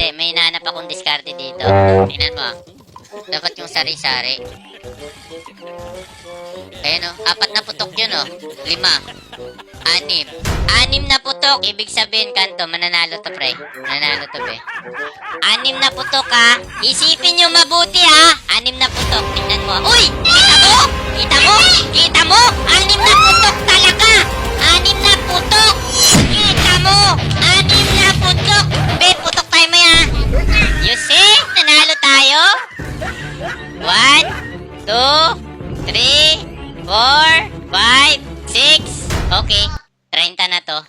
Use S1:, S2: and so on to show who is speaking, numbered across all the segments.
S1: Hindi, may hinahanap akong diskarte dito. Tingnan mo. Dapat yung sari-sari. Ayan o, 4 na putok yun o. 5. 6. 6 na putok. Ibig sabihin, Kanto, mananalo to, pre. Mananalo to, be. 6 na putok, ha. Isipin nyo mabuti, ha. 6 na putok. Tingnan mo. Uy! Kita mo? Kita mo? Kita mo? 6 na putok talaga. 6 na putok. Kita mo? 6 na putok. Be, putok tayo mo, ha. You see? Nanalo tayo. 1, 2, 3, 4, 5, 6. Okay, 30 na to.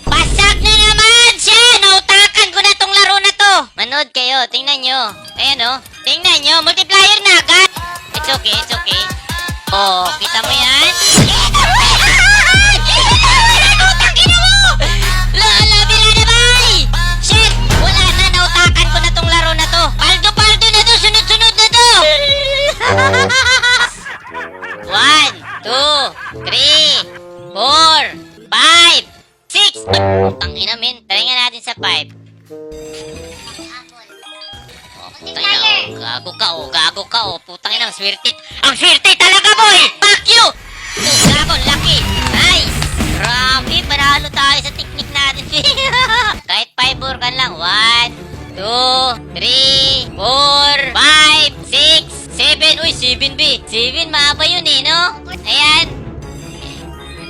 S1: Basag na naman siya! Nautakan ko na tong laro na to. Manood kayo, tingnan nyo. Ayan o, tingnan nyo, multiplier na agad. It's okay, it's okay. Oh, kita mo yan? Kita mo yan! Kita mo yan! Nautakin mo! Lala, binanabay! Shit! Wala na, nautakan ko na tong laro na to. Paldo-paldo na to, sunod-sunod na to! 1, 2, 3, 4, 5, 6. Putang ina, men. Try nga natin sa 5. Oh, putang ina. Gago ka, oh. Gago ka, oh. Putang ina, ang swerte. Ang swerte talaga, boy! Fuck you! Oh, gago, lucky. Nice. Grabe, panalo tayo sa technique natin. Kahit 5 kan lang. 1, 2, 3, 4, 5, 6, 7. Uy, 7B. 7, mahaba yun eh, no? Ayan.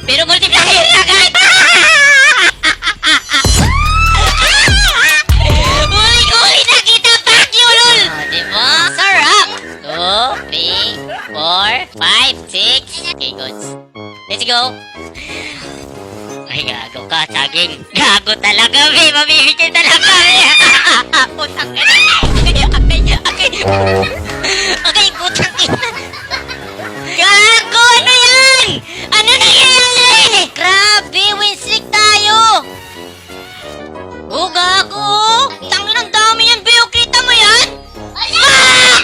S1: Pero multiplier na agad! Uli-uli na kita! Fuck you, lol! Diba? Sarap! 2, 3, 4, 5, 6. Okay, goods. Let's go! Ay, gago ka, saging. Gago talaga, be. Mabibigay talaga, be. Putang ina. Okay, putang ina. Gago, ano yan? Ano nangyayari? Grabe, win streak tayo. Oh, gago. Tangin, ang dami yan, be. Kita mo yan? Ah!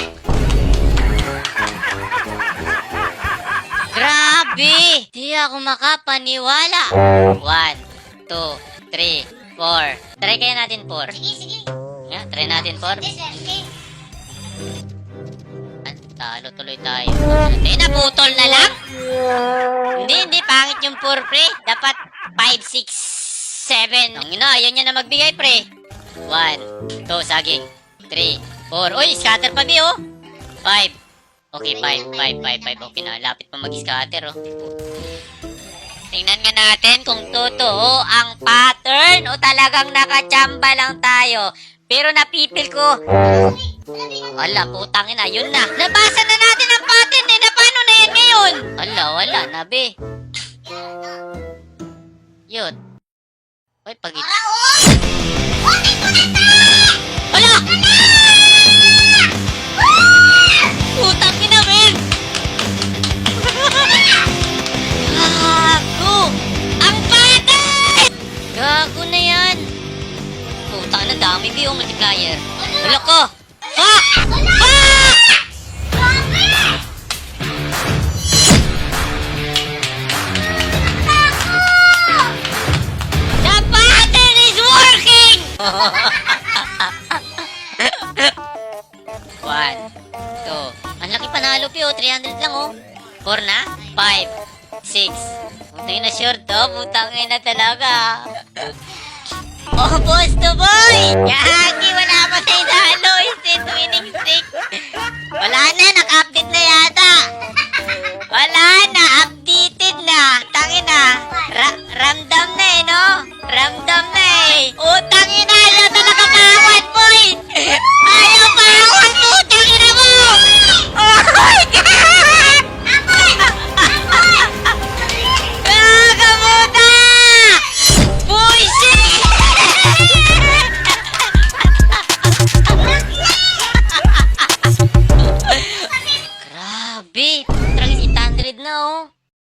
S1: Grabe. Di ako makapaniwala. 1, 2, 3, 4. Try kaya natin 4.
S2: Sige.
S1: Yeah, try natin 4.
S2: Okay.
S1: Talo tuloy tayo. Hindi, naputol na lang. Hindi, pangit yung 4, pre. Dapat 5, 6, 7. Ang ina, ayaw niya na magbigay, pre. 1, 2, saging. 3, 4. Uy, scatter pa, bi, oh. 5. Okay, 5. Okay na, lapit pa mag-scatter, oh. Tingnan nga natin kung totoo ang pattern o talagang nakachamba lang tayo. Pero napipil ko. Ala, putang ina, yun na. Nabasa na natin ang pattern eh. Na paano na yan ngayon? Ala, wala na, be. Yun. Uy, pag-it. Ala! Putang ina, men. Gago! Ang pattern! Gago na yan. Putang na dami, be, yung multiplier. Wala ko! Fuck! Fuck! The pattern is working! 1, 2. Ang laki panalo, Pio. 300 lang, oh. 4 na? 5, 6. Putang na short, oh. Putang na talaga. Oh, boss to boy! Yagi, wala pa tayo nalo. Instant winning streak. Wala na,